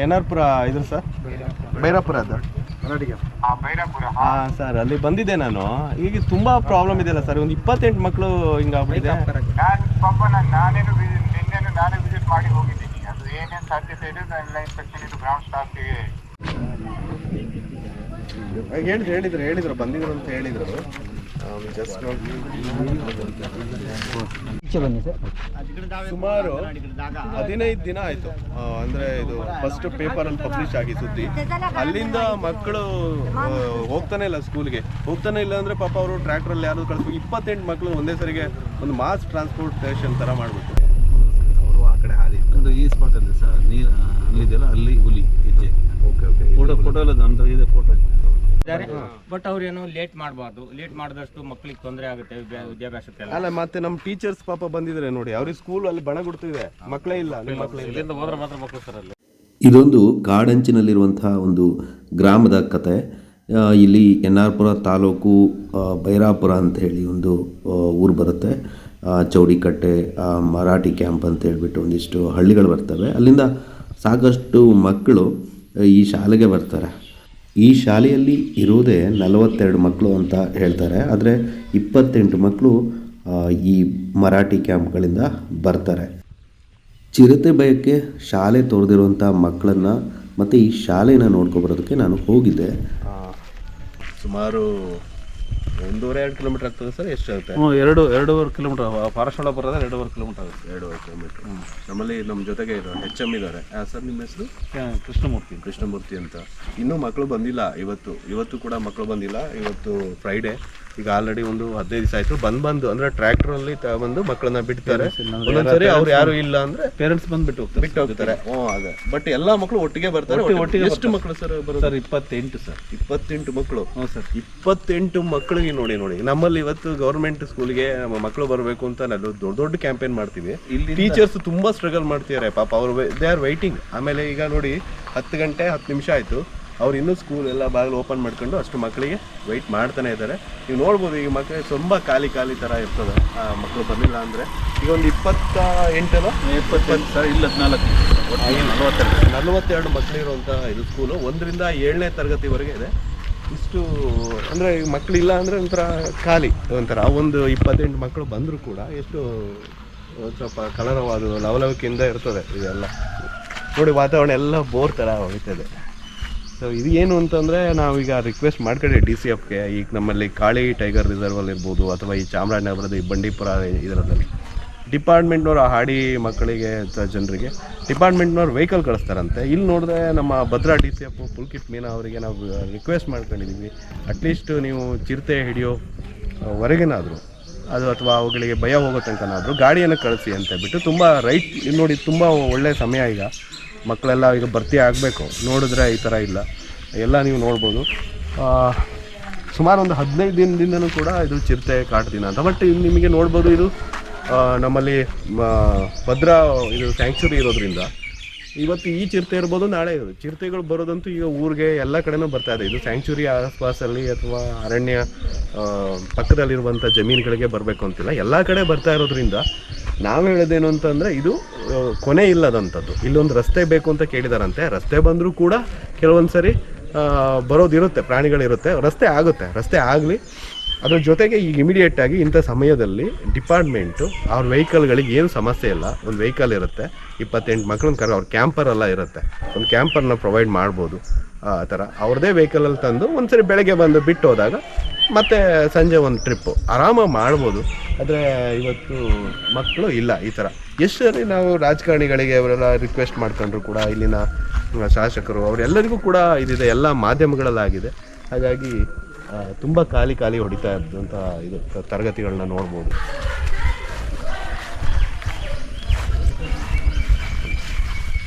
N R ಪುರ ಇದು sir, Byrapura ಅದು. ಹಾಂ ಸರ್, ಅಲ್ಲಿ ಬಂದಿದ್ದೆ ನಾನು. ಈಗ ತುಂಬ ಪ್ರಾಬ್ಲಮ್ ಇದೆಯಲ್ಲ ಸರ್, ಒಂದು 28 ಮಕ್ಕಳು ಹಿಂಗಾಗ್ಬಿಟ್ಟಿದೆ. ನಾನೇ ವಿಸಿಟ್ ಮಾಡಿ ಹೋಗಿದ್ದೀನಿ. ಅದು ಏನೇನು ಸಾಧ್ಯತೆ ಇದೆ ಎಲ್ಲ ಇನ್ಸ್ಪೆಕ್ಷನ್ ಇದು ಗ್ರೌಂಡ್ ಸ್ಟಾಫ್ಗೆ ಹೇಳಿದ್ರು ಬಂದಿದ್ರು ಅಂತ ಹೇಳಿದ್ರು. ಜಸ್ಟ್ ಸುಮಾರು 15 ದಿನ ಆಯಿತು. ಅಂದರೆ ಇದು ಫಸ್ಟ್ ಪೇಪರಲ್ಲಿ ಪಬ್ಲಿಷ್ ಆಗಿ ಸುದ್ದಿ. ಅಲ್ಲಿಂದ ಮಕ್ಕಳು ಹೋಗ್ತಾನೆ ಇಲ್ಲ, ಸ್ಕೂಲ್ಗೆ ಹೋಗ್ತಾನೆ ಇಲ್ಲ. ಅಂದರೆ ಪಾಪ ಅವರು ಟ್ರ್ಯಾಕ್ಟ್ರಲ್ಲಿ ಯಾರು ಕಳಿಸ್ಬೇಕು. 28 ಮಕ್ಕಳು ಒಂದೇ ಸರಿಗೆ ಒಂದು ಮಾಸ್ ಟ್ರಾನ್ಸ್ಪೋರ್ಟೇಷನ್ ಥರ ಮಾಡಿಬಿಟ್ಟು ಅವರು ಆ ಕಡೆ ಹಾದಿ ಒಂದು ಈ ಸ್ಪಾಟಲ್ಲಿ ಸರ್ ನೀರು ಅಲ್ಲಿದೆಯಲ್ಲ, ಅಲ್ಲಿ ಹುಲಿ ಹೆಜ್ಜೆ. ಫೋಟೋ ಎಲ್ಲ ನಂತರ ಇದೆ ಫೋಟೋ ಇದ್ದಾರೆ. ಬಟ್ ಅವ್ರೇನು ಲೇಟ್ ಮಾಡಬಾರ್ದು. ಲೇಟ್ ಮಾಡಿದಷ್ಟು ಮಕ್ಕಳಿಗೆ ತೊಂದರೆ ಆಗುತ್ತೆ ವಿದ್ಯಾಭ್ಯಾಸಕ್ಕೆ. ಅಲ್ಲ, ಮತ್ತೆ ನಮ್ಮ ಟೀಚರ್ಸ್ ಪಾಪ ಬಂದಿದ್ರೆ ನೋಡಿ, ಅವ್ರಿಗೆ ಸ್ಕೂಲ್ ಅಲ್ಲಿ ಬಣ ಗುಡ್ತಿದೆ, ಮಕ್ಕಳೇ ಇಲ್ಲ. ಇಲ್ಲಿಂದ ಹೋದ್ರೆ ಮಾತ್ರ ಮಕ್ಕಳು ಸರ್ ಅಲ್ಲಿ. ಇದೊಂದು ಕಾಡಂಚಿನಲ್ಲಿರುವಂತಹ ಒಂದು ಗ್ರಾಮದ ಕತೆ. ಇಲ್ಲಿ ಎನ್ ಆರ್ ಪುರ ತಾಲೂಕು ಬೈರಾಪುರ ಅಂತ ಹೇಳಿ ಒಂದು ಊರು ಬರುತ್ತೆ. ಚೌಡಿಕಟ್ಟೆ, ಮರಾಠಿ ಕ್ಯಾಂಪ್ ಅಂತ ಹೇಳ್ಬಿಟ್ಟು ಒಂದಿಷ್ಟು ಹಳ್ಳಿಗಳು ಬರ್ತವೆ. ಅಲ್ಲಿಂದ ಸಾಕಷ್ಟು ಮಕ್ಕಳು ಈ ಶಾಲೆಗೆ ಬರ್ತಾರೆ. ಈ ಶಾಲೆಯಲ್ಲಿ ಇರೋದೇ 42 ಮಕ್ಕಳು ಅಂತ ಹೇಳ್ತಾರೆ. ಆದರೆ 28 ಮಕ್ಕಳು ಈ ಮರಾಠಿ ಕ್ಯಾಂಪ್ಗಳಿಂದ ಬರ್ತಾರೆ. ಚಿರತೆ ಭಯಕ್ಕೆ ಶಾಲೆ ತೋರಿದಿರುವಂಥ ಮಕ್ಕಳನ್ನು ಮತ್ತು ಈ ಶಾಲೆನ ನೋಡ್ಕೊಬರೋದಕ್ಕೆ ನಾನು ಹೋಗಿದ್ದೆ. ಸುಮಾರು 1.5-2 ಕಿಲೋಮೀಟರ್ ಆಗ್ತದೆ ಸರ್. ಎಷ್ಟಾಗುತ್ತೆ? 2.5 ಕಿಲೋಮೀಟರ್. ಫಾರೆಸ್ಟ್ ಒಳಗೆ ಬರೋದ್ರೆ 2.5 ಕಿಲೋಮೀಟರ್ ಆಗುತ್ತೆ. 2.5 ಕಿಲೋಮೀಟರ್. ನಮ್ಮಲ್ಲಿ ನಮ್ಮ ಜೊತೆಗೆ ಇರೋ HM ಇದ್ದಾರೆ. ಸರ್, ನಿಮ್ಮ ಹೆಸರು? ಕೃಷ್ಣಮೂರ್ತಿ ಅಂತ. ಇನ್ನೂ ಮಕ್ಕಳು ಬಂದಿಲ್ಲ. ಇವತ್ತು ಕೂಡ ಮಕ್ಕಳು ಬಂದಿಲ್ಲ. ಇವತ್ತು ಫ್ರೈಡೇ. ಈಗ ಆಲ್ರೆಡಿ ಒಂದು 15 ದಿವಸ ಆಯಿತು. ಬಂದು ಅಂದರೆ ಟ್ರ್ಯಾಕ್ಟ್ರಲ್ಲಿ ಬಂದು ಮಕ್ಕಳನ್ನ ಬಿಡ್ತಾರೆ. ಒಂದೊಂದ್ಸರಿ ಅವ್ರು ಯಾರು ಇಲ್ಲ ಅಂದರೆ ಪೇರೆಂಟ್ಸ್ ಬಂದು ಬಿಟ್ಟು ಹೋಗ್ತಾರೆ. ಅದೇ. ಬಟ್ ಎಲ್ಲ ಮಕ್ಕಳು ಒಟ್ಟಿಗೆ ಬರ್ತಾರೆ. ಎಷ್ಟು ಮಕ್ಕಳು ಸರ್ ಬರೋದು? Sir 28 sir. 28 ಮಕ್ಕಳು. ಹ್ಞೂ ಸರ್. 28 ಮಕ್ಕಳಿಗೆ ನೋಡಿ ನಮ್ಮಲ್ಲಿ ಇವತ್ತು ಗೌರ್ಮೆಂಟ್ ಸ್ಕೂಲ್ಗೆ ಮಕ್ಕಳು ಬರಬೇಕು ಅಂತ ನಾವು ದೊಡ್ಡ ಕ್ಯಾಂಪೇನ್ ಮಾಡ್ತೀವಿ. ಇಲ್ಲಿ ಟೀಚರ್ಸ್ ತುಂಬಾ ಸ್ಟ್ರಗಲ್ ಮಾಡ್ತಿದ್ದಾರೆ ಪಾಪ. ಅವರು ದೇ ಆರ್ ವೈಟಿಂಗ್. ಆಮೇಲೆ ಈಗ ನೋಡಿ 10 ಗಂಟೆ 10 ನಿಮಿಷ ಆಯಿತು. ಅವ್ರು ಇನ್ನೂ ಸ್ಕೂಲ್ ಎಲ್ಲ ಬಾಗಿಲು ಓಪನ್ ಮಾಡ್ಕೊಂಡು ಅಷ್ಟು ಮಕ್ಕಳಿಗೆ ವೆಯ್ಟ್ ಮಾಡ್ತಾನೆ ಇದ್ದಾರೆ. ನೀವು ನೋಡ್ಬೋದು, ಈಗ ಮಕ್ಕಳಿಗೆ ತುಂಬ ಖಾಲಿ ಥರ ಇರ್ತದೆ. ಮಕ್ಕಳು ಬಂದಿಲ್ಲ ಅಂದರೆ ಈಗ ಒಂದು 28 ಸರ್, ಇಲ್ಲ 42 ಮಕ್ಕಳಿರುವಂಥ ಇದು ಸ್ಕೂಲು. 1ರಿಂದ 7ನೇ ತರಗತಿವರೆಗೆ ಇದೆ. ಇಷ್ಟು ಅಂದರೆ ಮಕ್ಕಳಿಲ್ಲ ಅಂದರೆ ಒಂಥರ ಖಾಲಿ ಒಂಥರ. ಒಂದು 28 ಮಕ್ಕಳು ಬಂದರೂ ಕೂಡ ಎಷ್ಟು ಸ್ವಲ್ಪ ಕಲರವಾದ ಲವಲವಿಕೆಯಿಂದ ಇರ್ತದೆ ಇದೆಲ್ಲ. ನೋಡಿ, ವಾತಾವರಣ ಎಲ್ಲ ಬೋರ್ ಥರ ಹೋಗ್ತದೆ. ಸೊ ಇದು ಏನು ಅಂತಂದರೆ, ನಾವೀಗ ರಿಕ್ವೆಸ್ಟ್ ಮಾಡ್ಕೊಂಡೆ DCFಗೆ. ಈಗ ನಮ್ಮಲ್ಲಿ ಕಾಳಿ ಟೈಗರ್ ರಿಸರ್ವಲ್ಲಿ ಇರ್ಬೋದು, ಅಥವಾ ಈ ಚಾಮರಾಜನಗರದ ಈ ಬಂಡೀಪುರ ಇದರಲ್ಲಿ ಡಿಪಾರ್ಟ್ಮೆಂಟ್ನವ್ರು ಹಾಡಿ ಮಕ್ಕಳಿಗೆ ಜನರಿಗೆ ಡಿಪಾರ್ಟ್ಮೆಂಟ್ನವ್ರು ವೆಹಿಕಲ್ ಕಳಿಸ್ತಾರಂತೆ. ಇಲ್ಲಿ ನೋಡಿದ್ರೆ ನಮ್ಮ ಭದ್ರಾ DCF ಪುಲ್ಕಿತ್ ಮೀನಾ ಅವರಿಗೆ ನಾವು ರಿಕ್ವೆಸ್ಟ್ ಮಾಡ್ಕೊಂಡಿದ್ದೀವಿ, ಅಟ್ಲೀಸ್ಟ್ ನೀವು ಚಿರತೆ ಹಿಡಿಯೋ ಹೊರಗೇನಾದರೂ ಅದು, ಅಥವಾ ಅವುಗಳಿಗೆ ಭಯ ಹೋಗೋ ತನಕನಾದರೂ ಗಾಡಿಯನ್ನು ಕಳಿಸಿ ಅಂತ ಬಿಟ್ಟು. ತುಂಬ ರೈಟ್ ನೋಡಿ, ತುಂಬ ಒಳ್ಳೆಯ ಸಮಯ. ಈಗ ಮಕ್ಕಳೆಲ್ಲ ಈಗ ಭರ್ತಿ ಆಗಬೇಕು. ನೋಡಿದ್ರೆ ಈ ಥರ ಇಲ್ಲ. ಎಲ್ಲ ನೀವು ನೋಡ್ಬೋದು. ಸುಮಾರು ಒಂದು 15 ದಿನದಿಂದನೂ ಕೂಡ ಇದು ಚಿರತೆ ಕಾಡ್ದಿನ ಅಂತ. ಬಟ್ ನಿಮಗೆ ನೋಡ್ಬೋದು, ಇದು ನಮ್ಮಲ್ಲಿ ಭದ್ರಾ ಇದು ಸ್ಯಾಂಕ್ಚುರಿ ಇರೋದ್ರಿಂದ ಇವತ್ತು ಈ ಚಿರತೆ ಇರ್ಬೋದು, ನಾಳೆ ಇರೋದು. ಚಿರತೆಗಳು ಬರೋದಂತೂ ಈಗ ಊರಿಗೆ ಎಲ್ಲ ಕಡೆನೂ ಬರ್ತಾ ಇದೆ. ಇದು ಸ್ಯಾಂಕ್ಚುರಿ ಆಸ್ಪಾಸಲ್ಲಿ ಅಥವಾ ಅರಣ್ಯ ಪಕ್ಕದಲ್ಲಿರುವಂಥ ಜಮೀನುಗಳಿಗೆ ಬರಬೇಕು ಅಂತಿಲ್ಲ, ಎಲ್ಲ ಕಡೆ ಬರ್ತಾ ಇರೋದ್ರಿಂದ ನಾವು ಹೇಳೋದೇನು ಅಂತಂದರೆ, ಇದು ಕೊನೆ ಇಲ್ಲದಂಥದ್ದು. ಇಲ್ಲೊಂದು ರಸ್ತೆ ಬೇಕು ಅಂತ ಕೇಳಿದಾರಂತೆ. ರಸ್ತೆ ಬಂದರೂ ಕೂಡ ಕೆಲವೊಂದು ಸರಿ ಬರೋದಿರುತ್ತೆ, ಪ್ರಾಣಿಗಳಿರುತ್ತೆ. ರಸ್ತೆ ಆಗಲಿ. ಅದ್ರ ಜೊತೆಗೆ ಈಗ ಇಮಿಡಿಯೇಟಾಗಿ ಇಂಥ ಸಮಯದಲ್ಲಿ ಡಿಪಾರ್ಟ್ಮೆಂಟು ಅವ್ರ ವೆಹಿಕಲ್ಗಳಿಗೆ ಏನು ಸಮಸ್ಯೆ ಇಲ್ಲ. ಒಂದು ವೆಹಿಕಲ್ ಇರುತ್ತೆ, 28 ಮಕ್ಕಳನ್ನ ಅವ್ರ ಕ್ಯಾಂಪರೆಲ್ಲ ಇರುತ್ತೆ. ಒಂದು ಕ್ಯಾಂಪರ್ನ ಪ್ರೊವೈಡ್ ಮಾಡ್ಬೋದು. ಆ ಥರ ಅವ್ರದ್ದೇ ವೆಹಿಕಲಲ್ಲಿ ತಂದು ಒಂದ್ಸರಿ ಬೆಳಗ್ಗೆ ಬಂದು ಬಿಟ್ಟು ಹೋದಾಗ ಮತ್ತು ಸಂಜೆ ಒಂದು ಟ್ರಿಪ್ಪು ಆರಾಮಾಗಿ ಮಾಡ್ಬೋದು. ಆದರೆ ಇವತ್ತು ಮಕ್ಕಳು ಇಲ್ಲ. ಈ ಥರ ಎಷ್ಟು ಸರಿ ನಾವು ರಾಜಕಾರಣಿಗಳಿಗೆ ಅವರೆಲ್ಲ ರಿಕ್ವೆಸ್ಟ್ ಮಾಡ್ಕೊಂಡ್ರು ಕೂಡ, ಇಲ್ಲಿನ ಶಾಸಕರು ಅವರೆಲ್ಲರಿಗೂ ಕೂಡ ಇದಿದೆ, ಎಲ್ಲ ಮಾಧ್ಯಮಗಳಲ್ಲಾಗಿದೆ. ಹಾಗಾಗಿ ತುಂಬ ಖಾಲಿ ಹೊಡಿತಾ ಇದ್ದಂಥ ಇದು ತರಗತಿಗಳನ್ನ ನೋಡ್ಬೋದು.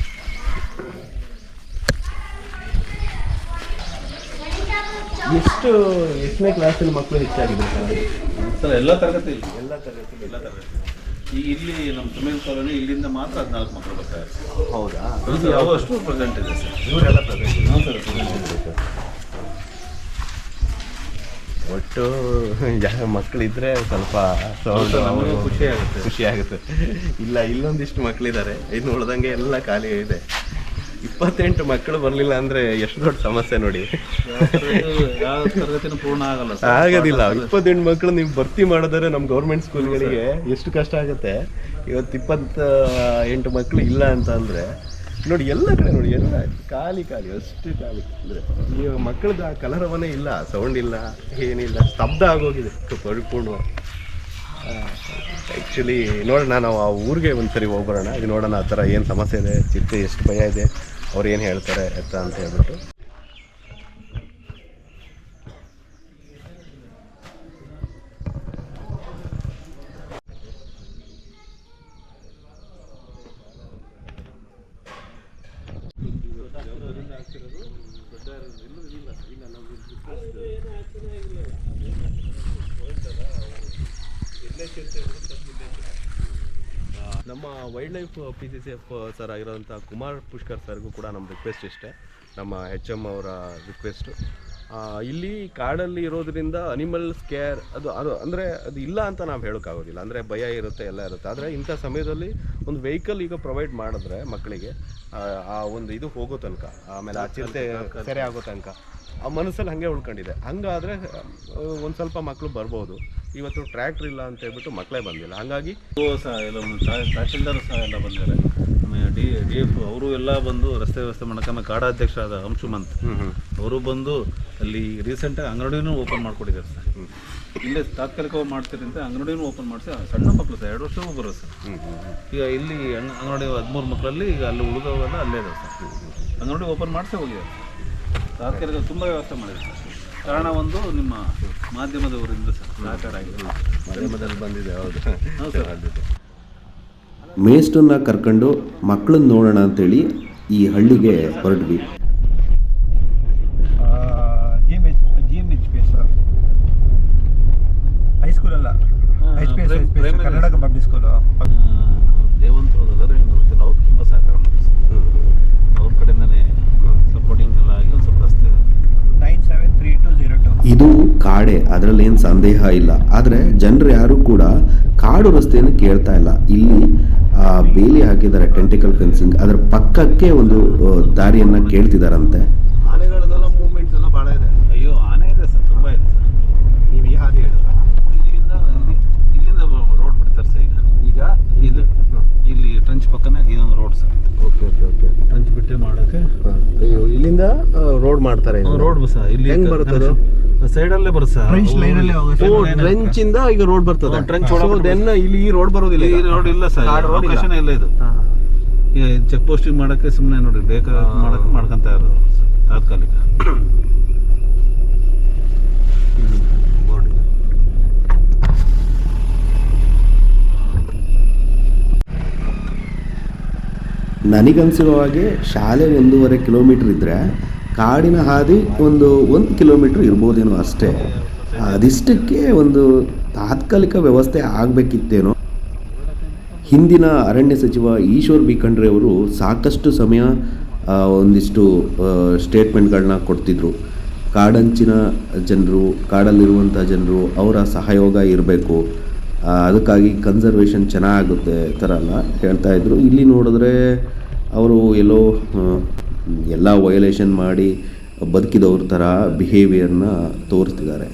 ಎಷ್ಟನೇ ಕ್ಲಾಸಲ್ಲಿ ಮಕ್ಕಳು ಹೆಚ್ಚಾಗಿದೆ ಸರ್? ಎಲ್ಲ ತರಗತಿ. ಈಗ ಇಲ್ಲಿ ನಮ್ಮ ಸುಮೇಲ್ ಕಾಲೋನಿ ಇಲ್ಲಿಂದ ಮಾತ್ರ 14 ಮಕ್ಕಳು ಬರ್ತಾರೆ. ಹೌದಾ? ಅಷ್ಟು ಪ್ರೆಸೆಂಟ್ ಇದೆ ಸರ್. ಇವರೆಲ್ಲ ಪ್ರೆಸೆಂಟ್. ಹಾಂ ಸರ್, ಪ್ರೆಸೆಂಟ್ ಇದೆ ಸರ್. ಒಟ್ಟು ಮಕ್ಕಳಿದ್ರೆ ಸ್ವಲ್ಪ ಖುಷಿ ಆಗುತ್ತೆ. ಇಲ್ಲೊಂದಿಷ್ಟು ಮಕ್ಕಳಿದ್ದಾರೆ, ಇನ್ನು ಉಳ್ದಂಗೆ ಎಲ್ಲ ಖಾಲಿ ಇದೆ. 28 ಮಕ್ಕಳು ಬರಲಿಲ್ಲ ಅಂದರೆ ಎಷ್ಟು ದೊಡ್ಡ ಸಮಸ್ಯೆ ನೋಡಿ. ಯಾವ ತರಗತಿನೂ ಪೂರ್ಣ ಆಗಲ್ಲ ಸರ್. ಆಗೋದಿಲ್ಲ. 28 ಮಕ್ಕಳು ನೀವು ಭರ್ತಿ ಮಾಡಿದ್ರೆ ನಮ್ಮ ಗೌರ್ಮೆಂಟ್ ಸ್ಕೂಲ್ಗಳಿಗೆ ಎಷ್ಟು ಕಷ್ಟ ಆಗುತ್ತೆ. ಇವತ್ತು 28 ಮಕ್ಕಳು ಇಲ್ಲ ಅಂತ ಅಂದರೆ ನೋಡಿ, ಎಲ್ಲ ಕಡೆ ನೋಡಿ, ಎಲ್ಲ ಖಾಲಿ ಅಷ್ಟು ಖಾಲಿ. ಅಂದರೆ ಇವಾಗ ಮಕ್ಕಳದ್ದು ಆ ಕಲರವನೇ ಇಲ್ಲ, ಸೌಂಡ್ ಇಲ್ಲ, ಏನಿಲ್ಲ, ಸ್ತಬ್ಧ ಆಗೋಗಿದೆ ಪರಿಪೂರ್ಣ. ಆ್ಯಕ್ಚುಲಿ ನೋಡೋಣ, ನಾವು ಆ ಊರಿಗೆ ಒಂದ್ಸರಿ ಹೋಗ್ಬರೋಣ, ಇದು ನೋಡೋಣ ಆ ಥರ ಏನು ಸಮಸ್ಯೆ ಇದೆ, ಚಿರತೆ ಎಷ್ಟು ಭಯ ಇದೆ, ಅವ್ರು ಏನು ಹೇಳ್ತಾರೆ ಅಂತ ಹೇಳ್ಬಿಟ್ಟು. ನಮ್ಮ ವೈಲ್ಡ್ ಲೈಫ್ PCCF ಸರ್ ಆಗಿರೋಂಥ ಕುಮಾರ್ ಪುಷ್ಕರ್ ಸರ್ಗೂ ಕೂಡ ನಮ್ಮ ರಿಕ್ವೆಸ್ಟ್ ಇಷ್ಟೇ, ನಮ್ಮ HM ಅವರ ರಿಕ್ವೆಸ್ಟು. ಇಲ್ಲಿ ಕಾಡಲ್ಲಿ ಇರೋದ್ರಿಂದ ಅನಿಮಲ್ಸ್ ಕೇರ್ ಅದು ಅಂದರೆ ಅದು ಇಲ್ಲ ಅಂತ ನಾವು ಹೇಳೋಕ್ಕಾಗೋದಿಲ್ಲ. ಅಂದರೆ ಭಯ ಇರುತ್ತೆ, ಎಲ್ಲ ಇರುತ್ತೆ. ಆದರೆ ಇಂಥ ಸಮಯದಲ್ಲಿ ಒಂದು ವೆಹಿಕಲ್ ಈಗ ಪ್ರೊವೈಡ್ ಮಾಡಿದ್ರೆ ಮಕ್ಕಳಿಗೆ ಆ ಒಂದು ಇದು ಹೋಗೋ ತನಕ, ಆಮೇಲೆ ಆ ಚಿರತೆ ಸೆರೆ ಆಗೋ ತನಕ ಆ ಮನಸ್ಸಲ್ಲಿ ಹಾಗೆ ಉಳ್ಕೊಂಡಿದೆ. ಹಂಗಾದರೆ ಒಂದು ಸ್ವಲ್ಪ ಮಕ್ಕಳು ಬರ್ಬೋದು. ಇವತ್ತು ಟ್ರ್ಯಾಕ್ಟ್ರ್ ಇಲ್ಲ ಅಂತ ಹೇಳ್ಬಿಟ್ಟು ಮಕ್ಕಳೇ ಬಂದಿಲ್ಲ. ಹಾಗಾಗಿ ಸಹ ಎಲ್ಲ ತಹಶೀಲ್ದಾರ್ ಸಹ ಎಲ್ಲ ಬಂದಿದ್ದಾರೆ. ಆಮೇಲೆ DF ಅವರು ಎಲ್ಲ ಬಂದು ರಸ್ತೆ ವ್ಯವಸ್ಥೆ ಮಾಡೋಕೆ, ಆಮೇಲೆ ಕಾಡಾಧ್ಯಕ್ಷರಾದ ಅಂಶುಮಂತ್ ಅವರು ಬಂದು ಅಲ್ಲಿ ರೀಸೆಂಟಾಗಿ ಅಂಗಡಿನೂ ಓಪನ್ ಮಾಡಿಕೊಟ್ಟಿದ್ದಾರೆ ಸರ್. ಇಲ್ಲೇ ತಾತ್ಕಾಲಿಕವಾಗಿ ಮಾಡ್ತೀರಿ ಅಂತ ಅಂಗಡಿನೂ ಓಪನ್ ಮಾಡಿಸಿ ಸಣ್ಣ ಮಕ್ಕಳು ಸರ್, 2 ವರ್ಷವೂ ಬರೋದು ಸರ್. ಈಗ ಇಲ್ಲಿ ಅಂಗನವಾಡಿ 13 ಮಕ್ಕಳಲ್ಲಿ ಈಗ ಅಲ್ಲಿ ಉಳಿದವೆಲ್ಲ ಅಲ್ಲೇ ಇದೆ ಸರ್. ಅಂಗನವಾಡಿ ಓಪನ್ ಮಾಡಿಸೇ ಹೋಗಿದ್ದಾರೆ. ತಾತ್ಕಾಲಿಕ ತುಂಬ ವ್ಯವಸ್ಥೆ ಮಾಡಿದೆ ಸರ್. ಕಾರಣ ಒಂದು ನಿಮ್ಮ ಮಾಧ್ಯಮದವರಿಂದ ಸರ್ ಸಹಕಾರ ಆಗಿದೆ. ಮಾಧ್ಯಮದಲ್ಲಿ ಬಂದಿದೆ. ಹೌದು ಹೌದು ಸರ್. ಮೇಸ್ಟನ್ನ ಕರ್ಕೊಂಡು ಮಕ್ಕಳನ್ನ ನೋಡೋಣ ಅಂತೇಳಿ ಈ ಹಳ್ಳಿಗೆ ಹೊರಟ್ವಿ. GMHPS ಹೈಸ್ಕೂಲ್ ಅಲ್ಲ, HPS ಕರ್ನಾಟಕ ಪಬ್ಲಿಕ್ ಸ್ಕೂಲು. ದೇವಂತವಾದರೆ ಅವ್ರು ತುಂಬ ಸಹಕಾರ ಮಾಡಿದ್ರು. ಅವ್ರ ಕಡೆಯಿಂದನೇ ಸಪೋರ್ಟಿಂಗ್ ಎಲ್ಲ ಆಗಿ ಒಂದು ಸ್ವಲ್ಪ ರಸ್ತೆ 973202. ಇದು ಕಾಡೆ, ಅದರಲ್ಲೇನು ಸಂದೇಹ ಇಲ್ಲ. ಆದರೆ ಜನರು ಯಾರೂ ಕೂಡ ಕಾಡು ರಸ್ತೆಯನ್ನು ಕೇಳ್ತಾ ಇಲ್ಲ. ಇಲ್ಲಿ ಬೇಲಿ ಹಾಕಿದ್ದಾರೆ, ಟೆಂಟಿಕಲ್ ಫೆನ್ಸಿಂಗ್, ಅದರ ಪಕ್ಕಕ್ಕೆ ಒಂದು ದಾರಿಯನ್ನು ಕೇಳ್ತಿದ್ದಾರಂತೆ. ಆನೆಗಳನ್ನೆಲ್ಲ ಮೂವ್ಮೆಂಟ್ಸ್ ಎಲ್ಲ ಭಾಳ ಇದೆ. ಅಯ್ಯೋ, ಆನೆ ಇದೆ ಸರ್, ತುಂಬ ಇದೆ ಸರ್. ನೀವು ಈ ಹಾದಿ ಹೇಳಿದ್ರೆ ಇಲ್ಲಿಂದ ರೋಡ್ ಬಿಡ್ತಾರೆ ಸರ್. ಈಗ ಇದು ಇಲ್ಲಿ ಟ್ರಂಚ್ ಪಕ್ಕನೇ ಇದೊಂದು ರೋಡ್ ಸರ್. ಓಕೆ ಟ್ರಂಚ್ ಬಿಟ್ಟೆ ಮಾಡೋಕ್ಕೆ ಇಲ್ಲಿಂದ ರೋಡ್ ಮಾಡ್ತಾರೆ. ರೋಡ್ ಸರ್ ಇಲ್ಲಿ ಹೆಂಗ್ ಬರ್ತದೆ? ಸೈಡಲ್ಲೇ ಬರುತ್ತೆ ಸರ್. ಫ್ರೆಂಚ್ ಲೈನಲ್ಲೇ ಹೋಗುತ್ತೆ. ಟ್ರೆಂಚ್ ಇಂದ ಈಗ ರೋಡ್ ಬರ್ತದೆ. ಟ್ರೆಂಚ್ ಇಲ್ಲಿ ಈ ರೋಡ್ ಬರೋದಿಲ್ಲ. ಈ ರೋಡ್ ಇಲ್ಲ ಸರ್, ಲೊಕೇಶನ್ ಇಲ್ಲ ಇದು. ಈಗ ಚೆಕ್ ಪೋಸ್ಟಿಂಗ್ ಮಾಡೋಕ್ಕೆ ಸುಮ್ಮನೆ ನೋಡಿ ಬೇಕಾದ ಮಾಡೋಕ್ಕೆ ಮಾಡ್ಕೊಂತ ಇರೋದು ತಾತ್ಕಾಲಿಕ. ನನಗನ್ಸಿರೋ ಹಾಗೆ ಶಾಲೆ 1.5 ಕಿಲೋಮೀಟ್ರ್ ಇದ್ದರೆ ಕಾಡಿನ ಹಾದಿ 1 ಕಿಲೋಮೀಟ್ರ್ ಇರ್ಬೋದೇನೋ ಅಷ್ಟೇ. ಅದಿಷ್ಟಕ್ಕೆ ಒಂದು ತಾತ್ಕಾಲಿಕ ವ್ಯವಸ್ಥೆ ಆಗಬೇಕಿತ್ತೇನೋ. ಹಿಂದಿನ ಅರಣ್ಯ ಸಚಿವ ಈಶ್ವರ್ ಬಿ ಖಂಡ್ರೆ ಅವರು ಸಾಕಷ್ಟು ಸಮಯ ಒಂದಿಷ್ಟು ಸ್ಟೇಟ್ಮೆಂಟ್ಗಳನ್ನ ಕೊಡ್ತಿದ್ರು. ಕಾಡಂಚಿನ ಜನರು, ಕಾಡಲ್ಲಿರುವಂಥ ಜನರು, ಅವರ ಸಹಯೋಗ ಇರಬೇಕು, ಅದಕ್ಕಾಗಿ ಕನ್ಸರ್ವೇಷನ್ ಚೆನ್ನಾಗುತ್ತೆ ಥರ ಎಲ್ಲ ಹೇಳ್ತಾಯಿದ್ರು. ಇಲ್ಲಿ ನೋಡಿದ್ರೆ ಅವರು ಎಲ್ಲ ವಯೋಲೇಷನ್ ಮಾಡಿ ಬದುಕಿದವ್ರ ಥರ ಬಿಹೇವಿಯರ್ನ ತೋರಿಸ್ತಿದ್ದಾರೆ.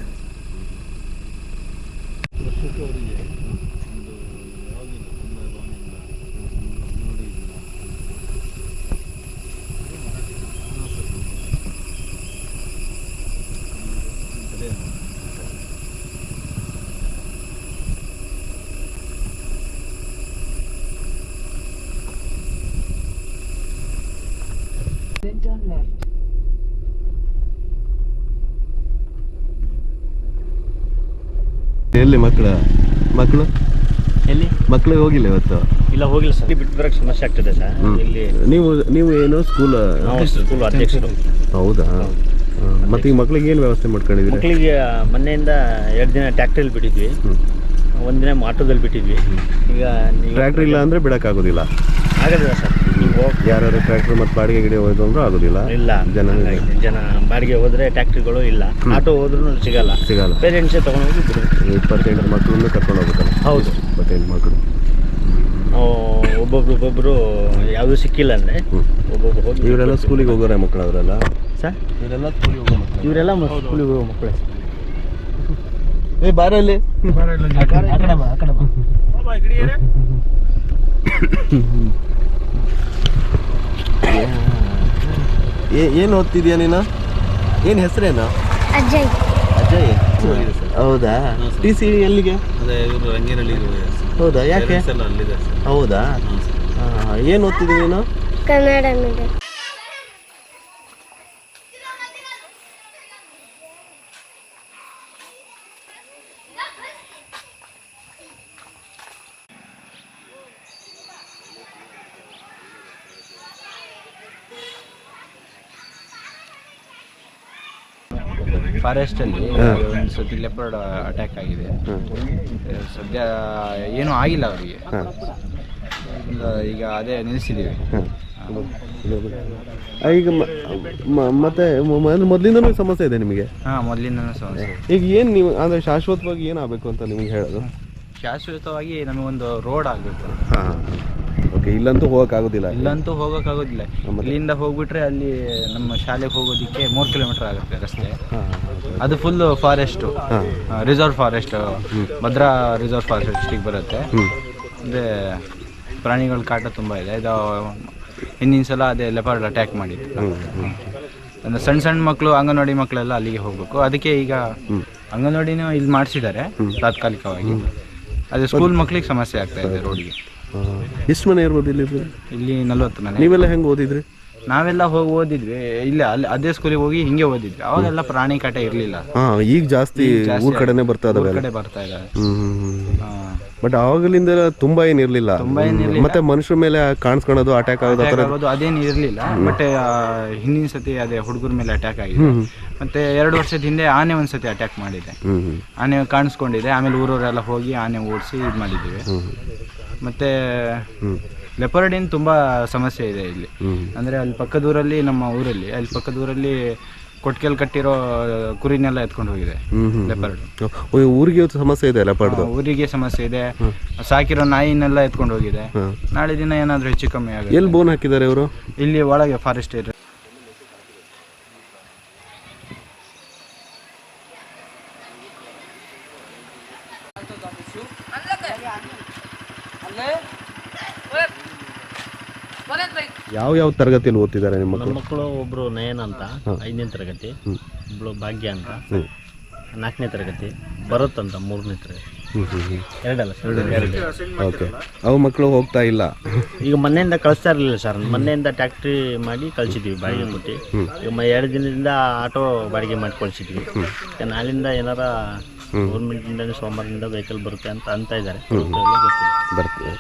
Then turn left. ಎಲ್ಲಿ ಮಕ್ಕಳು ಎಲ್ಲಿ ಮಕ್ಕಳಿಗೆ ಹೋಗಿಲ್ಲ ಇವತ್ತು? ಇಲ್ಲ, ಹೋಗಿಲ್ಲ ಸರ್. ಬಿಟ್ಟು ಬರೋಕ್ಕೆ ಸಮಸ್ಯೆ ಆಗ್ತದೆ ಸರ್. ಇಲ್ಲಿ ನೀವು ಏನು ಸ್ಕೂಲ್ ಅಧ್ಯಕ್ಷರು. ಹೌದಾ? ಮತ್ತೆ ಈ ಮಕ್ಕಳಿಗೆ ಏನು ವ್ಯವಸ್ಥೆ ಮಾಡ್ಕೊಂಡಿದ್ದೀರಿ? ಮಕ್ಕಳಿಗೆ ಮೊನ್ನೆಯಿಂದ 2 ದಿನ ಟ್ಯಾಕ್ಟ್ರಲ್ಲಿ ಬಿಟ್ಟಿದ್ವಿ, 1 ದಿನ ಆಟೋದಲ್ಲಿ ಬಿಟ್ಟಿದ್ವಿ. ಈಗ ಟ್ರ್ಯಾಕ್ಟರ್ ಇಲ್ಲ ಅಂದರೆ ಬಿಡೋಕ್ಕಾಗೋದಿಲ್ಲ. ಆಗೋದಿಲ್ಲ ಸರ್. ಯಾರು ಟ್ರ್ಯಾಕ್ಟರ್ ಮತ್ತು ಬಾಡಿಗೆ ಗಿಡ ಹೋಯ್ತು ಅಂದ್ರೆ ಆಗೋದಿಲ್ಲ. ಇಲ್ಲ, ಜನ ಬಾಡಿಗೆ ಹೋದ್ರೆ ಟ್ಯಾಕ್ಟ್ರಿಗಳು ಇಲ್ಲ, ಆಟೋ ಹೋದ್ರೂ ಸಿಗಲ್ಲ. ಪೇರೆಂಟ್ಸೇ ತೊಗೊಂಡೋಗಿ ಬಿಡಬೇಕು. 28 ಮಕ್ಕಳನ್ನು ಕರ್ಕೊಂಡು ಹೋಗ್ಬೇಕಲ್ಲ? ಹೌದು, 28 ಮಕ್ಕಳು. ಒಬ್ಬೊಬ್ರು ಯಾವುದೂ ಸಿಕ್ಕಿಲ್ಲ ಅಂದರೆ ಒಬ್ಬೊಬ್ರು ಹೋಗಿ ಇವರೆಲ್ಲ ಸ್ಕೂಲಿಗೆ ಹೋಗೋರೆ ಮಕ್ಕಳು ಅವರೆಲ್ಲ ಸರ್ ಇವರೆಲ್ಲ ಸ್ಕೂಲಿಗೆ ಹೋಗೋ ಮಕ್ಕಳು. ಇವರೆಲ್ಲ ಸ್ಕೂಲಿಗೆ ಹೋಗೋ ಮಕ್ಕಳು. ಏ ಬಾರಲ್ಲಿ ಏನು ಓದ್ತಿದ್ಯಾ ನೀನು? ಏನು ಹೆಸರೇನು? ಅಜಯ್. ಅಜಯ್. ಹೌದಾ? ಟಿ ಸಿ ಎಲ್ಲಿಗೆ? ಅದೇ ಇವರು ರಂಗೇನಹಳ್ಳಿ ಹೌದಾ? ಯಾಕೆ? ಎಲ್ಲ ಅಲ್ಲಿದೆ ಸರ್. ಹೌದಾ? ಏನು ಓದ್ತಿದ್ದೀವಿ ನೀನು? ಕನ್ನಡ ಮೀಡಿಯಂ. ಫಾರೆಸ್ಟಲ್ಲಿ ಒಂದು ಸತಿ ಲೆಪರ್ಡ್ ಅಟ್ಯಾಕ್ ಆಗಿದೆ. ಸದ್ಯ ಏನೂ ಆಗಿಲ್ಲ ಅವರಿಗೆ, ಈಗ ಅದೇ ನಿಲ್ಲಿಸಿದ್ದೀವಿ. ಈಗ ಮತ್ತೆ ಮೊದಲಿಂದನೂ ಸಮಸ್ಯೆ ಇದೆ ನಿಮಗೆ? ಹಾಂ, ಮೊದಲಿಂದನೂ ಸಮಸ್ಯೆ. ಈಗ ಏನು ನೀವು ಅಂದರೆ ಶಾಶ್ವತವಾಗಿ ಏನಾಗಬೇಕು ಅಂತ ನಿಮಗೆ ಹೇಳೋದು? ಶಾಶ್ವತವಾಗಿ ನಮಗೊಂದು ರೋಡ್ ಆಗಬೇಕು. ಹಾಂ, ಓಕೆ. ಇಲ್ಲಂತೂ ಹೋಗೋಕ್ಕಾಗೋದಿಲ್ಲ. ಇಲ್ಲಂತೂ ಹೋಗೋಕ್ಕಾಗೋದಿಲ್ಲ. ಇಲ್ಲಿಂದ ಹೋಗ್ಬಿಟ್ರೆ ಅಲ್ಲಿ ನಮ್ಮ ಶಾಲೆಗೆ ಹೋಗೋದಕ್ಕೆ 3 ಕಿಲೋಮೀಟರ್ ಆಗುತ್ತೆ ರಸ್ತೆ. ಅದು full forest, reserve forest, Bhadra reserve ಫಾರೆಸ್ಟಿಗೆ ಬರುತ್ತೆ. ಅಂದರೆ ಪ್ರಾಣಿಗಳ ಕಾಟ ತುಂಬ ಇದೆ. ಇದು ಹಿಂದಿನ ಸಲ ಅದೇ ಲೆಪರ್ಡ್ ಅಟ್ಯಾಕ್ ಮಾಡಿತ್ತು. ಅಂದರೆ ಸಣ್ಣ ಮಕ್ಕಳು, ಅಂಗನವಾಡಿ ಮಕ್ಕಳೆಲ್ಲ ಅಲ್ಲಿಗೆ ಹೋಗಬೇಕು. ಅದಕ್ಕೆ ಈಗ ಅಂಗನವಾಡಿನೂ ಇಲ್ಲಿ ಮಾಡಿಸಿದ್ದಾರೆ ತಾತ್ಕಾಲಿಕವಾಗಿ. ಅದೇ ಸ್ಕೂಲ್ ಮಕ್ಳಿಗೆ ಸಮಸ್ಯೆ ಆಗ್ತಾ ಇದೆ ರೋಡಿಗೆ. ಎಷ್ಟು ಮನೆ ಇರ್ಬೋದು ಇಲ್ಲಿ? ಇಲ್ಲಿ 40 ಮನೆ. ನೀವೆಲ್ಲ ಹೆಂಗೆ ಓದಿದ್ರಿ? ನಾವೆಲ್ಲ ಹೋಗಿ ಓದಿದ್ವಿ, ಇಲ್ಲ ಅಲ್ಲಿ ಅದೇ ಸ್ಕೂಲಿಗೆ ಹೋಗಿ ಹಿಂಗೆ ಓದಿದ್ವಿ. ಅವಾಗೆಲ್ಲ ಪ್ರಾಣಿ ಕಾಟ ಇರಲಿಲ್ಲ. ಈಗ ಜಾಸ್ತಿ ಊರ್ ಕಡೆನೇ ಬರ್ತಾ ಇದಾವೆ. ಕಡೆ ಬರ್ತಾ ಇದ್ದಾವೆ. ಬಟ್ ಆವಾಗಲಿಂದ ತುಂಬಾ ಏನಿರ್ಲಿಲ್ಲ. ಮತ್ತೆ ಮನುಷ್ಯರ ಮೇಲೆ ಕಾಣಿಸ್ಕೊಳ್ಳೋದು, ಅಟ್ಯಾಕ್ ಆಗೋದು ಅದೇನು ಇರಲಿಲ್ಲ. ಬಟ್ ಹಿಂದಿನ ಸತಿ ಅದೇ ಹುಡುಗರ ಮೇಲೆ ಅಟ್ಯಾಕ್ ಆಗಿದೆ. ಮತ್ತೆ 2 ವರ್ಷದ ಹಿಂದೆ ಆನೆ ಒಂದ್ಸತಿ ಅಟ್ಯಾಕ್ ಮಾಡಿದೆ. ಆನೆ ಕಾಣಿಸ್ಕೊಂಡಿದೆ. ಆಮೇಲೆ ಊರವರೆಲ್ಲ ಹೋಗಿ ಆನೆ ಓಡಿಸಿ ಇದು ಮಾಡಿದ್ದೀವಿ. ಮತ್ತೆ ಲೆಪರ್ಡಿನ ತುಂಬ ಸಮಸ್ಯೆ ಇದೆ ಇಲ್ಲಿ. ಅಂದರೆ ಅಲ್ಲಿ ಪಕ್ಕದೂರಲ್ಲಿ, ನಮ್ಮ ಊರಲ್ಲಿ ಅಲ್ಲಿ ಪಕ್ಕದೂರಲ್ಲಿ ಕೊಟ್ಟಿಗೆಲ್ ಕಟ್ಟಿರೋ ಕುರಿನೆಲ್ಲ ಎತ್ಕೊಂಡು ಹೋಗಿದೆ ಲೆಪರ್ಡ್. ಊರಿಗೆ ಸಮಸ್ಯೆ ಇದೆ ಲೆಪರ್ಡ್. ಊರಿಗೆ ಸಮಸ್ಯೆ ಇದೆ. ಸಾಕಿರೋ ನಾಯಿನೆಲ್ಲ ಎತ್ಕೊಂಡು ಹೋಗಿದೆ. ನಾಳೆ ದಿನ ಏನಾದರೂ ಹೆಚ್ಚು ಕಮ್ಮಿ ಆಗುತ್ತೆ. ಎಲ್ಲಿ ಬೋನ್ ಹಾಕಿದ್ದಾರೆ ಇವರು? ಇಲ್ಲಿ ಒಳಗೆ ಫಾರೆಸ್ಟ್ ಏರಿಯಾ. ಯಾವ ತರಗತಿಯಲ್ಲಿ ಓದ್ತಿದ್ದಾರೆ ನಿಮ್ಮ ಮಕ್ಕಳು? ಮಕ್ಕಳು ಒಬ್ಬರು ನಯನ ಅಂತ 5ನೇ ತರಗತಿ, ಒಬ್ಬಳು ಭಾಗ್ಯ ಅಂತ 4ನೇ ತರಗತಿ, ಭರತ್ ಅಂತ 3ನೇ ತರಗತಿ. ಎರಡು. ಓಕೆ. ಅವು ಮಕ್ಕಳು ಹೋಗ್ತಾ ಇಲ್ಲ ಈಗ ಮನೆಯಿಂದ ಕಳಿಸ್ತಾ ಇರಲಿಲ್ಲ ಸರ್. ಮನೆಯಿಂದ ಟ್ಯಾಕ್ಟ್ರಿ ಮಾಡಿ ಕಳಿಸಿದ್ವಿ ಬಾಡಿಗೆ ಕೊಟ್ಟು. ಈಗ 2 ದಿನದಿಂದ ಆಟೋ ಬಾಡಿಗೆ ಮಾಡಿ ಕಳಿಸಿದ್ವಿ. ನಾಳಿಂದ ಏನಾರ ಗೌರ್ಮೆಂಟಿಂದ ಸೋಮವಾರದಿಂದ ವೆಹಿಕಲ್ ಬರುತ್ತೆ ಅಂತ ಇದ್ದಾರೆ. ಬರ್ತೀವಿ.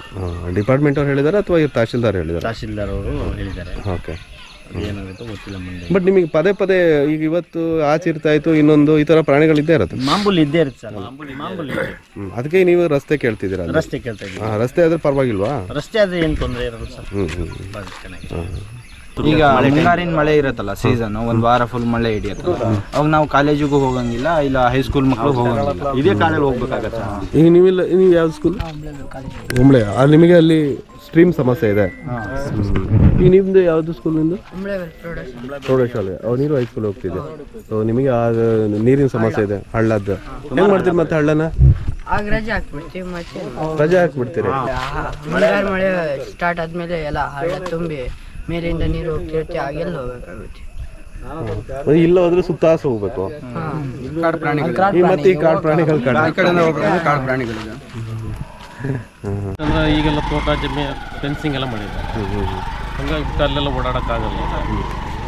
ಡಿಪಾರ್ಟ್ಮೆಂಟ್ ಅವ್ರು ಹೇಳಿದ್ದಾರೆ ಅಥವಾ ತಹಶೀಲ್ದಾರ್ ಹೇಳಿದ್ದಾರೆ? ತಹಶೀಲ್ದಾರ್ ಅವರು ಹೇಳಿದ್ದಾರೆ. ಓಕೆ. ಏನಾಗುತ್ತೋ ಗೊತ್ತಿಲ್ಲ ಮುಂದೆ. ಬಟ್ ನಿಮಗೆ ಪದೇ ಪದೇ ಈಗ ಇವತ್ತು ಆಚಿರ್ತಾ ಇತ್ತು, ಇನ್ನೊಂದು ಈ ಥರ ಪ್ರಾಣಿಗಳು ಇದ್ದೇ ಇರುತ್ತೆ? ಮಾಮೂಲಿ ಇದ್ದೇ ಇರುತ್ತೆ ಸರ್, ಮಾಮೂಲಿ. ಅದಕ್ಕೆ ನೀವು ರಸ್ತೆ ಕೇಳ್ತಿದ್ದೀರಾ? ರಸ್ತೆ ಕೇಳ್ತಾ ಇದ್ದೀವಿ. ರಸ್ತೆ ಆದ್ರೆ ಪರವಾಗಿಲ್ವಾ? ರಸ್ತೆ ಆದರೆ ಏನು ತೊಂದರೆ ಇರೋದು ಸರ್. ಚೆನ್ನಾಗಿ. ಈಗ ಮುಂಗಾರಿನ ಮಳೆ ಇರುತ್ತಲ್ಲ, ಸೀಸನ್, ಒಂದು ವಾರ ಫುಲ್ ಮಳೆ ಹಿಡಿಯುತ್ತಲ್ಲ, ಅವಾಗ ನಾವು ಕಾಲೇಜಿಗೂ ಹೋಗಂಗಿಲ್ಲ, ಇಲ್ಲ ಹೈಸ್ಕೂಲ್ ಮಕ್ಕಳು ಹೋಗಂಗಿಲ್ಲ. ಇದೇ ಕಾಲಲ್ಲಿ ಹೋಗ್ಬೇಕಾಗತ್ತೆ. ಈಗ ನೀವು ಯಾವ ಸ್ಕೂಲ್? ಉಂಬ್ಳೆ. ನಿಮಗೆ ಅಲ್ಲಿ ಸ್ಟ್ರೀಮ್ ಸಮಸ್ಯೆ ಇದೆ. ಈಗ ನಿಮ್ದು ಯಾವುದು ಸ್ಕೂಲ್? ನಿಮ್ದು ಪ್ರೌಢಶಾಲೆ. ನೀರು ಹೈಸ್ಕೂಲ್ ಹೋಗ್ತಿದ್ದೆ. ಸೊ ನಿಮಗೆ ನೀರಿನ ಸಮಸ್ಯೆ ಇದೆ, ಹಳ್ಳದ್ದು. ಹೆಂಗ್ ಮಾಡ್ತೀರಿ ಮತ್ತೆ ಹಳ್ಳನ? ರಜೆ ಹಾಕ್ಬಿಡ್ತೀವಿ. ಮತ್ತೆ ರಜೆ ಹಾಕ್ಬಿಡ್ತೀರಿ? ಮುಂಗಾರು ಮಳೆ ಸ್ಟಾರ್ಟ್ ಆದ್ಮೇಲೆ ಎಲ್ಲ ಹಳ್ಳ ತುಂಬಿ ಮೇಲಿಂದ ನೀರು ಹೋಗ್ತಿರುತ್ತೆ, ಆಗೆಲ್ಲ ಹೋಗ್ಬೇಕಾಗುತ್ತೆ. ಇಲ್ಲ ಹೋದ್ರೆ ಸುತ್ತಾಸ ಹೋಗ್ಬೇಕು. ಮತ್ತೆ ಈ ಕಾಡು ಪ್ರಾಣಿಗಳು ಕಾಡು ಪ್ರಾಣಿಗಳು ಅಂದ್ರೆ ಈಗೆಲ್ಲ ತೋಟ ಜಮೆ ಫೆನ್ಸಿಂಗ್ ಎಲ್ಲ ಮಾಡಿದ್ದಾರೆ. ಹಂಗಾಗಿ ಅಲ್ಲೆಲ್ಲ ಓಡಾಡೋಕ್ಕಾಗಲ್ಲ.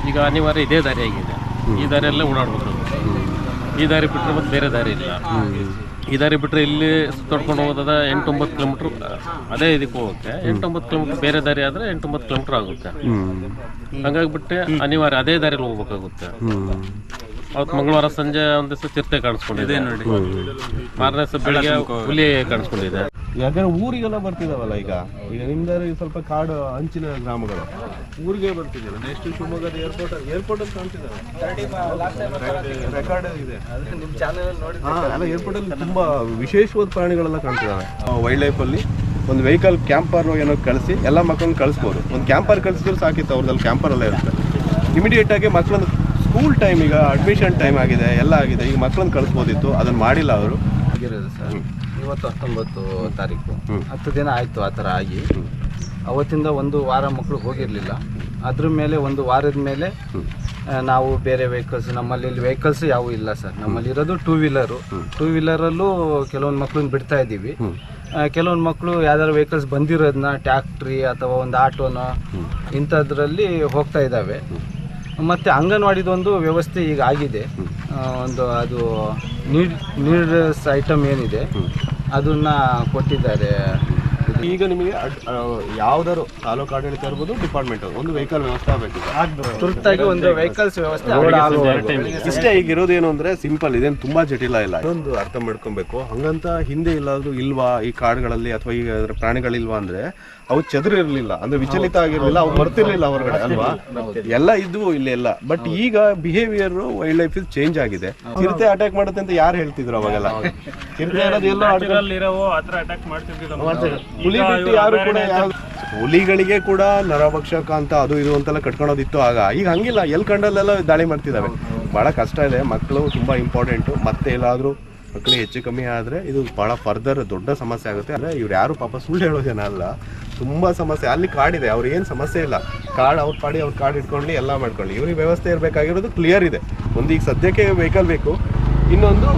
ಈಗ ಅನಿವಾರ್ಯ ಇದೇ ದಾರಿ ಆಗಿದೆ. ಈ ದಾರಿಯಲ್ಲೇ ಓಡಾಡ್ಬೇಕಾಗುತ್ತೆ. ಈ ದಾರಿ ಬಿಟ್ಟರೆ ಮತ್ತೆ ಬೇರೆ ದಾರಿ ಇಲ್ಲ. ಈ ದಾರಿ ಬಿಟ್ಟರೆ ಇಲ್ಲಿ ಸುತ್ತಾಡ್ಕೊಂಡು ಹೋಗೋದ 8-9 ಕಿಲೋಮೀಟ್ರ್. ಅದೇ ಇದಕ್ಕೆ ಹೋಗುತ್ತೆ 8-9 ಕಿಲೋಮೀಟ್ರ್. ಬೇರೆ ದಾರಿ ಆದರೆ 8-9 ಕಿಲೋಮೀಟ್ರ್ ಆಗುತ್ತೆ. ಹಂಗಾಗಿ ಬಿಟ್ಟರೆ ಅನಿವಾರ್ಯ ಅದೇ ದಾರಿಯಲ್ಲಿ ಹೋಗ್ಬೇಕಾಗುತ್ತೆ. ಅವತ್ತು ಮಂಗಳವಾರ ಸಂಜೆ ಒಂದು ದಿವಸ ಚಿರತೆ ಕಾಣಿಸ್ಕೊಂಡಿದೆ ನೋಡಿ. ಮಾರನೇ ದಿವಸ ಬೆಳಿಗ್ಗೆ ಹುಲಿ ಕಾಣಿಸ್ಕೊಂಡಿದೆ. ಯಾಕಂದ್ರೆ ಊರಿಗೆಲ್ಲ ಬರ್ತಿದಾವಲ್ಲ. ಈಗ ನಿಮ್ದಾದ್ರೆ ಸ್ವಲ್ಪ ಕಾಡು ಅಂಚಿನ ಗ್ರಾಮಗಳು ಊರಿಗೆ ಬರ್ತಿದ್ದೀರ. ನೆಕ್ಸ್ಟ್ ಶಿವಮೊಗ್ಗದ ಏರ್ಪೋರ್ಟ್ ಅಲ್ಲಿ ಕಾಣ್ತಿದ್ದಾವೆ. ರೆಕಾರ್ಡ್ ಇದೆ ಏರ್ಪೋರ್ಟ್ ಅಲ್ಲಿ ತುಂಬಾ ವಿಶೇಷವಾದ ಪ್ರಾಣಿಗಳೆಲ್ಲ ಕಾಣ್ತಿದ್ದಾವೆ. ವೈಲ್ಡ್ ಲೈಫ್ ಅಲ್ಲಿ ಒಂದು ವೆಹಿಕಲ್ ಕ್ಯಾಂಪರ್ ಏನೋ ಕಳಿಸಿ ಎಲ್ಲ ಮಕ್ಕಳನ್ನ ಕಳಿಸ್ಬೋದು. ಒಂದು ಕ್ಯಾಂಪರ್ ಕಳಿಸಿದ್ರು ಸಾಕಿತ್ತು, ಅವ್ರದ್ದಲ್ಲಿ ಕ್ಯಾಂಪರಲ್ಲೇ ಇರುತ್ತೆ. ಇಮಿಡಿಯೇಟಾಗಿ ಮಕ್ಕಳನ್ನ ಸ್ಕೂಲ್ ಟೈಮ್, ಈಗ ಅಡ್ಮಿಷನ್ ಟೈಮ್ ಆಗಿದೆ, ಎಲ್ಲ ಆಗಿದೆ, ಈಗ ಮಕ್ಕಳನ್ನ ಕಳಿಸ್ಬೋದಿತ್ತು, ಅದನ್ನು ಮಾಡಿಲ್ಲ ಅವರು. ಆಗಿರೋದು ಸರ್ ಇವತ್ತು 19 ತಾರೀಕು 10 ದಿನ ಆಯಿತು ಆ ಥರ ಆಗಿ. ಅವತ್ತಿಂದ ಒಂದು ವಾರ ಮಕ್ಕಳು ಹೋಗಿರಲಿಲ್ಲ. ಅದ್ರ ಮೇಲೆ ಒಂದು ವಾರದ ಮೇಲೆ ನಾವು ಬೇರೆ ವೆಹಿಕಲ್ಸ್, ನಮ್ಮಲ್ಲಿ ವೆಹಿಕಲ್ಸ್ ಯಾವೂ ಇಲ್ಲ ಸರ್. ನಮ್ಮಲ್ಲಿರೋದು ಟೂ ವೀಲರಲ್ಲೂ ಕೆಲವೊಂದು ಮಕ್ಕಳನ್ನ ಬಿಡ್ತಾ ಇದ್ದೀವಿ. ಕೆಲವೊಂದು ಮಕ್ಕಳು ಯಾವ್ದಾದ್ರು ವೆಹಿಕಲ್ಸ್ ಬಂದಿರೋದನ್ನ ಟ್ಯಾಕ್ಟ್ರಿ ಅಥವಾ ಒಂದು ಆಟೋನೋ ಇಂಥದ್ರಲ್ಲಿ ಹೋಗ್ತಾ ಇದ್ದಾವೆ. ಮತ್ತು ಅಂಗನವಾಡಿದೊಂದು ವ್ಯವಸ್ಥೆ ಈಗ ಆಗಿದೆ. ಒಂದು ಅದು ನೀಡ್ಸ್ ಐಟಮ್ ಏನಿದೆ ಅದನ್ನು ಕೊಟ್ಟಿದ್ದಾರೆ. ಈಗ ನಿಮಗೆ ಯಾವ್ದಾದ್ರು ತಾಲೂಕು ಆಡಳಿತ ಇರ್ಬೋದು, ಡಿಪಾರ್ಟ್ಮೆಂಟ್ ಒಂದು ವೆಹಿಕಲ್ ವ್ಯವಸ್ಥೆ ಆಗಬೇಕು, ತುರ್ತಾಗಿ ಒಂದು ವೆಹಿಕಲ್ಸ್ ವ್ಯವಸ್ಥೆ ಇಷ್ಟೇ. ಈಗ ಇರೋದೇನು ಅಂದ್ರೆ ಸಿಂಪಲ್, ಇದೇನು ತುಂಬಾ ಜಟಿಲ ಇಲ್ಲ. ಇದೊಂದು ಅರ್ಥ ಮಾಡ್ಕೊಬೇಕು. ಹಂಗಂತ ಹಿಂದೆ ಇಲ್ಲಾದ್ರೂ ಇಲ್ವಾ ಈ ಕಾಡುಗಳಲ್ಲಿ ಅಥವಾ ಈಗ ಪ್ರಾಣಿಗಳಿಲ್ವಾ ಅಂದ್ರೆ ಅವು ಚದುರು ಇರಲಿಲ್ಲ, ಅಂದ್ರೆ ವಿಚಲಿತ ಆಗಿರ್ಲಿಲ್ಲ, ಅವು ಬರ್ತಿರ್ಲಿಲ್ಲ ಹೊರಗಡೆ ಅಲ್ವಾ, ಎಲ್ಲ ಇದ್ವು ಇಲ್ಲೆಲ್ಲ. ಬಟ್ ಈಗ behaviour wild life is change ಆಗಿದೆ. ಚಿರತೆ ಅಟ್ಯಾಕ್ ಮಾಡುತ್ತೆ ಅಂತ ಯಾರು ಹೇಳ್ತಿದ್ರು ಅವಾಗೆಲ್ಲ? ಚಿರತೆ ಅನ್ನೋದು ಎಲ್ಲೋ ಹುಲಿ ಬಿಟ್ಟು ಯಾರು ಕೂಡ ಹುಲಿಗಳಿಗೆ ಕೂಡ ನರಭಕ್ಷಕ ಅಂತ ಅದು ಇದು ಅಂತೆಲ್ಲ ಕಟ್ಕೊಳೋದಿತ್ತು ಆಗ. ಈಗ ಹಂಗಿಲ್ಲ, ಎಲ್ಲಿ ಕಂಡಲ್ಲೆಲ್ಲ ದಾಳಿ ಮಾಡ್ತಿದ್ದಾವೆ. ಬಹಳ ಕಷ್ಟ ಇದೆ. ಮಕ್ಕಳು ತುಂಬಾ ಇಂಪಾರ್ಟೆಂಟು. ಮತ್ತೆ ಎಲ್ಲಾದ್ರೂ ಮಕ್ಕಳಿಗೆ ಹೆಚ್ಚು ಕಮ್ಮಿ ಆದರೆ ಇದು ಭಾಳ ಫರ್ದರ್ ದೊಡ್ಡ ಸಮಸ್ಯೆ ಆಗುತ್ತೆ. ಅಂದರೆ ಇವ್ರು ಯಾರು ಪಾಪ ಸುಳ್ಳು ಹೇಳೋ ಜನ ಅಲ್ಲ, ತುಂಬ ಸಮಸ್ಯೆ. ಅಲ್ಲಿ ಕಾಡಿದೆ, ಅವ್ರು ಏನು ಸಮಸ್ಯೆ ಇಲ್ಲ, ಕಾಡು ಅವ್ರ ಪಾಡಿ ಅವ್ರು ಕಾಡು ಇಟ್ಕೊಂಡು ಎಲ್ಲ ಮಾಡ್ಕೊಳ್ಳಿ. ಇವ್ರಿಗೆ ವ್ಯವಸ್ಥೆ ಇರಬೇಕಾಗಿರೋದು ಕ್ಲಿಯರ್ ಇದೆ. ಒಂದು ಈಗ ಸದ್ಯಕ್ಕೆ ವೆಹಿಕಲ್ ಬೇಕು, ಇನ್ನೊಂದು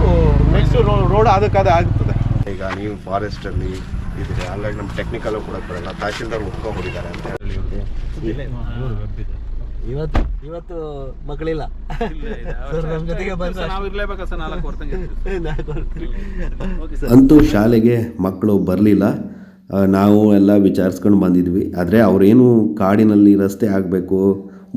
ನೆಕ್ಸ್ಟ್ ರೋಡ್ ಅದಕ್ಕಾದ ಆಗ್ತದೆ. ಈಗ ನೀವು ಫಾರೆಸ್ಟಲ್ಲಿ ಇದ್ರೆ ಹಾಗಾಗಿ ನಮ್ಮ ಟೆಕ್ನಿಕಲ್ಲೂ ಕೂಡ ಬರಲ್ಲ, ತಹಶೀಲ್ದಾರ್ ಮುಟ್ಕೊಂಡು ಹೋಗಿದ್ದಾರೆ ಅಂತ ಹೇಳಿ ಇವತ್ತು ಮಕ್ಕಳಿಲ್ಲ ನಮ್ಮ ಜೊತೆಗೆ ಅಂತೂ ಶಾಲೆಗೆ ಮಕ್ಕಳು ಬರಲಿಲ್ಲ. ನಾವು ಎಲ್ಲ ವಿಚಾರಿಸ್ಕೊಂಡು ಬಂದಿದ್ವಿ. ಆದರೆ ಅವರೇನು ಕಾಡಿನಲ್ಲಿ ರಸ್ತೆ ಆಗಬೇಕು,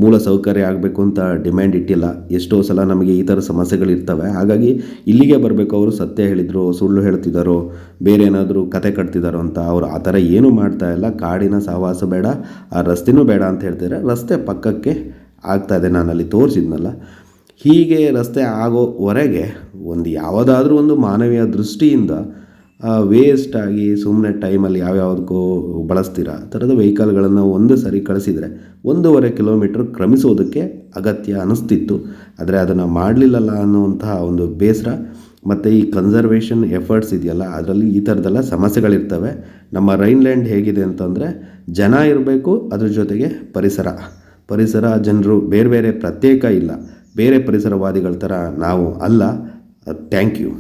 ಮೂಲ ಸೌಕರ್ಯ ಆಗಬೇಕು ಅಂತ ಡಿಮ್ಯಾಂಡ್ ಇಟ್ಟಿಲ್ಲ. ಎಷ್ಟೋ ಸಲ ನಮಗೆ ಈ ಥರ ಸಮಸ್ಯೆಗಳಿರ್ತವೆ. ಹಾಗಾಗಿ ಇಲ್ಲಿಗೆ ಬರಬೇಕು. ಅವರು ಸತ್ಯ ಹೇಳಿದರು, ಸುಳ್ಳು ಹೇಳ್ತಿದ್ದಾರೋ, ಬೇರೆ ಏನಾದರೂ ಕತೆ ಕಟ್ತಿದ್ದಾರೋ ಅಂತ. ಅವರು ಆ ಥರ ಏನೂ ಮಾಡ್ತಾ ಇಲ್ಲ. ಕಾಡಿನ ಸಹವಾಸ ಬೇಡ, ಆ ರಸ್ತೆನೂ ಬೇಡ ಅಂತ ಹೇಳ್ತಿದ್ದಾರೆ. ರಸ್ತೆ ಪಕ್ಕಕ್ಕೆ ಆಗ್ತಾಯಿದೆ, ನಾನಲ್ಲಿ ತೋರಿಸಿದ್ನಲ್ಲ. ಹೀಗೆ ರಸ್ತೆ ಆಗೋವರೆಗೆ ಒಂದು ಯಾವುದಾದ್ರೂ ಒಂದು ಮಾನವೀಯ ದೃಷ್ಟಿಯಿಂದ ವೇಸ್ಟಾಗಿ ಸುಮ್ಮನೆ ಟೈಮಲ್ಲಿ ಯಾವ್ಯಾವುದಕ್ಕೂ ಬಳಸ್ತೀರಾ ಆ ಥರದ ವೆಹಿಕಲ್ಗಳನ್ನು ಒಂದು ಸರಿ ಕಳಿಸಿದರೆ 1.5 ಕಿಲೋಮೀಟ್ರ್ ಕ್ರಮಿಸೋದಕ್ಕೆ ಅಗತ್ಯ ಅನ್ನಿಸ್ತಿತ್ತು. ಆದರೆ ಅದನ್ನು ಮಾಡಲಿಲ್ಲಲ್ಲ ಅನ್ನುವಂತಹ ಒಂದು ಬೇಸರ. ಮತ್ತು ಈ ಕನ್ಸರ್ವೇಷನ್ ಎಫರ್ಟ್ಸ್ ಇದೆಯಲ್ಲ, ಅದರಲ್ಲಿ ಈ ಥರದ್ದೆಲ್ಲ ಸಮಸ್ಯೆಗಳಿರ್ತವೆ. ನಮ್ಮ ರೈನ್ಲ್ಯಾಂಡ್ ಹೇಗಿದೆ ಅಂತಂದರೆ ಜನ ಇರಬೇಕು, ಅದ್ರ ಜೊತೆಗೆ ಪರಿಸರ ಜನರು ಬೇರೆ ಬೇರೆ ಪ್ರತ್ಯೇಕ ಇಲ್ಲ. ಬೇರೆ ಪರಿಸರವಾದಿಗಳ ಥರ ನಾವು ಅಲ್ಲ. Thank you.